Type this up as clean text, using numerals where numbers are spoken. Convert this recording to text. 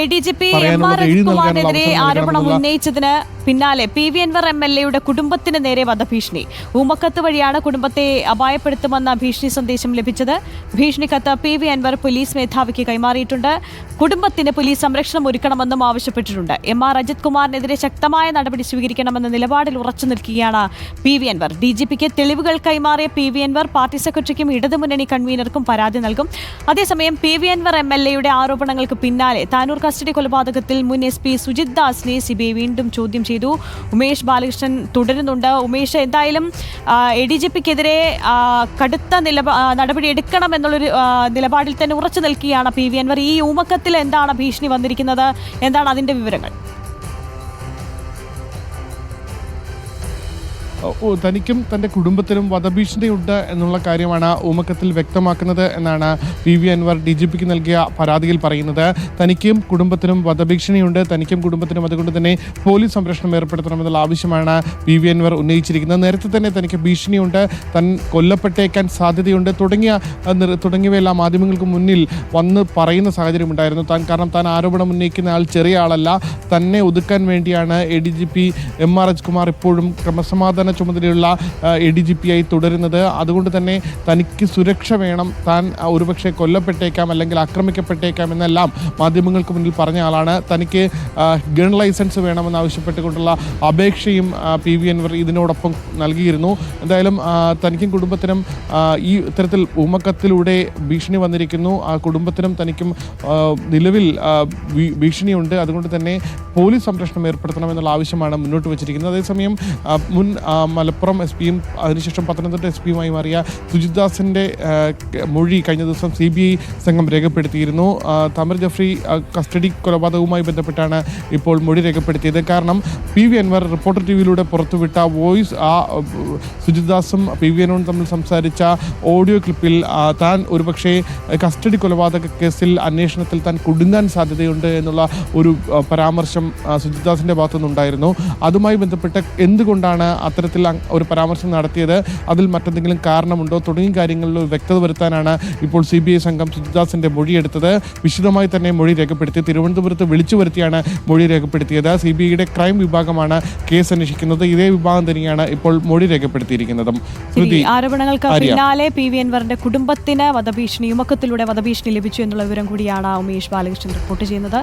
ADGP MR രജിത്കുമാറിനെതിരെ ആരോപണം ഉന്നയിച്ചതിന് പിന്നാലെ PV Anwar MLA കുടുംബത്തിന് നേരെ വധഭീഷണി. ഊമക്കത്ത് വഴിയാണ് കുടുംബത്തെ അപായപ്പെടുത്തുമെന്ന ഭീഷണി സന്ദേശം ലഭിച്ചത്. ഭീഷണിക്കത്ത് PV അൻവർ പോലീസ് മേധാവിക്ക് കൈമാറിയിട്ടുണ്ട്. കുടുംബത്തിന് പോലീസ് സംരക്ഷണം ഒരുക്കണമെന്നും ആവശ്യപ്പെട്ടിട്ടുണ്ട്. MR രജിത്കുമാറിനെതിരെ ശക്തമായ നടപടി സ്വീകരിക്കണമെന്ന നിലപാടിൽ ഉറച്ചു നിൽക്കുകയാണ് PV അൻവർ. DGPക്ക് തെളിവുകൾ കൈമാറിയ PV അൻവർ പാർട്ടി സെക്രട്ടറിക്കും ഇടതുമുന്നണി കൺവീനർക്കും പരാതി നൽകും. അതേസമയം PV അൻവർ MLA ആരോപണങ്ങൾക്ക് പിന്നാലെ താനൂർ കസ്റ്റഡി കൊലപാതകത്തിൽ മുൻ SP സുജിത് ദാസിനെ CBI വീണ്ടും ചോദ്യം ചെയ്തു. ഉമേഷ് ബാലകൃഷ്ണൻ തുടരുന്നുണ്ട്. ഉമേഷ്, എന്തായാലും ADGPക്കെതിരെ കടുത്ത നടപടി എടുക്കണമെന്നുള്ളൊരു നിലപാടിൽ തന്നെ ഉറച്ചു നിൽക്കുകയാണ് PV അൻവർ. ഈ ഊമക്കത്തിൽ എന്താണ് ഭീഷണി വന്നിരിക്കുന്നത്? എന്താണ് അതിന്റെ വിവരങ്ങൾ? തനിക്കും തൻ്റെ കുടുംബത്തിനും വധഭീഷണിയുണ്ട് എന്നുള്ള കാര്യമാണ് ഊമക്കത്തിൽ വ്യക്തമാക്കുന്നത് എന്നാണ് PV അൻവർ DGPക്ക് നൽകിയ പരാതിയിൽ പറയുന്നത്. തനിക്കും കുടുംബത്തിനും വധഭീഷണിയുണ്ട്, തനിക്കും കുടുംബത്തിനും അതുകൊണ്ട് തന്നെ പോലീസ് സംരക്ഷണം ഏർപ്പെടുത്തണമെന്നുള്ള ആവശ്യമാണ് PV അൻവർ ഉന്നയിച്ചിരിക്കുന്നത്. നേരത്തെ തന്നെ തനിക്ക് ഭീഷണിയുണ്ട്, താൻ കൊല്ലപ്പെട്ടേക്കാൻ സാധ്യതയുണ്ട് തുടങ്ങിയവയെല്ലാം മാധ്യമങ്ങൾക്ക് മുന്നിൽ വന്ന് പറയുന്ന സാഹചര്യമുണ്ടായിരുന്നു. കാരണം താൻ ആരോപണം ഉന്നയിക്കുന്ന ആൾ ചെറിയ ആളല്ല, തന്നെ ഒതുക്കാൻ വേണ്ടിയാണ് ADGP MR രജിത്കുമാർ ഇപ്പോഴും ക്രമസമാധാന ചുമതലയുള്ള ADGP-ആയി തുടരുന്നത്. അതുകൊണ്ട് തന്നെ തനിക്ക് സുരക്ഷ വേണം, താൻ ഒരുപക്ഷെ കൊല്ലപ്പെട്ടേക്കാം അല്ലെങ്കിൽ ആക്രമിക്കപ്പെട്ടേക്കാം എന്നെല്ലാം മാധ്യമങ്ങൾക്ക് മുന്നിൽ പറഞ്ഞ ആളാണ്. തനിക്ക് ഗൺ ലൈസൻസ് വേണമെന്ന് ആവശ്യപ്പെട്ടുകൊണ്ടുള്ള അപേക്ഷയും PV അൻവർ ഇതിനോടൊപ്പം നൽകിയിരുന്നു. എന്തായാലും തനിക്കും കുടുംബത്തിനും ഈ ഇത്തരത്തിൽ ഊമക്കത്തിലൂടെ ഭീഷണി വന്നിരിക്കുന്നു. ആ കുടുംബത്തിനും തനിക്കും നിലവിൽ ഭീഷണിയുണ്ട്. അതുകൊണ്ട് തന്നെ പോലീസ് സംരക്ഷണം ഏർപ്പെടുത്തണമെന്നുള്ള ആവശ്യമാണ് മുന്നോട്ട് വച്ചിരിക്കുന്നത്. അതേസമയം മുൻ മലപ്പുറം SP-യും അതിനുശേഷം പത്തനംതിട്ട SP-യുമായി മാറിയ സുജിത് ദാസിൻ്റെ മൊഴി കഴിഞ്ഞ ദിവസം CBI സംഘം രേഖപ്പെടുത്തിയിരുന്നു. താമർ ജഫ്രി കസ്റ്റഡി കൊലപാതകവുമായി ബന്ധപ്പെട്ടാണ് ഇപ്പോൾ മൊഴി രേഖപ്പെടുത്തിയത്. കാരണം PV അൻവർ റിപ്പോർട്ടർ TVയിലൂടെ പുറത്തുവിട്ട വോയിസ്, സുജിത് ദാസും PV അൻവറും തമ്മിൽ സംസാരിച്ച ഓഡിയോ ക്ലിപ്പിൽ താൻ ഒരുപക്ഷെ കസ്റ്റഡി കൊലപാതക കേസിൽ അന്വേഷണത്തിൽ താൻ കുടുങ്ങാൻ സാധ്യതയുണ്ട് എന്നുള്ള ഒരു പരാമർശം സുജിത് ദാസിൻ്റെ ഭാഗത്തുനിന്നുണ്ടായിരുന്നു. അതുമായി ബന്ധപ്പെട്ട് എന്തുകൊണ്ടാണ് അത്തരത്തിൽ ഒരു പരാമർശം നടത്തിയത്, അതിൽ മറ്റെന്തെങ്കിലും കാരണമുണ്ടോ തുടങ്ങിയ കാര്യങ്ങളിൽ വ്യക്തത വരുത്താനാണ് ഇപ്പോൾ CBI സംഘം സുജിത് ദാസിന്റെ മൊഴിയെടുത്തത്. വിശദമായി തന്നെ മൊഴി രേഖപ്പെടുത്തി തിരുവനന്തപുരത്ത് വിളിച്ചു വരുത്തിയാണ് മൊഴി രേഖപ്പെടുത്തിയത്. CBIയുടെ ക്രൈം വിഭാഗമാണ് കേസ് അന്വേഷിക്കുന്നത്. ഇതേ വിഭാഗം തന്നെയാണ് ഇപ്പോൾ മൊഴി രേഖപ്പെടുത്തിയിരിക്കുന്നത്. ആരോപണങ്ങൾക്ക് പിന്നാലെ PV അൻവറിന്റെ കുടുംബത്തിന് വധഭീഷണി, യുമക്കത്തിലൂടെ വധഭീഷണി ലഭിച്ചു എന്നുള്ള വിവരം കൂടിയാണ് ഉമേഷ് ബാലകൃഷ്ണൻ റിപ്പോർട്ട് ചെയ്യുന്നത്.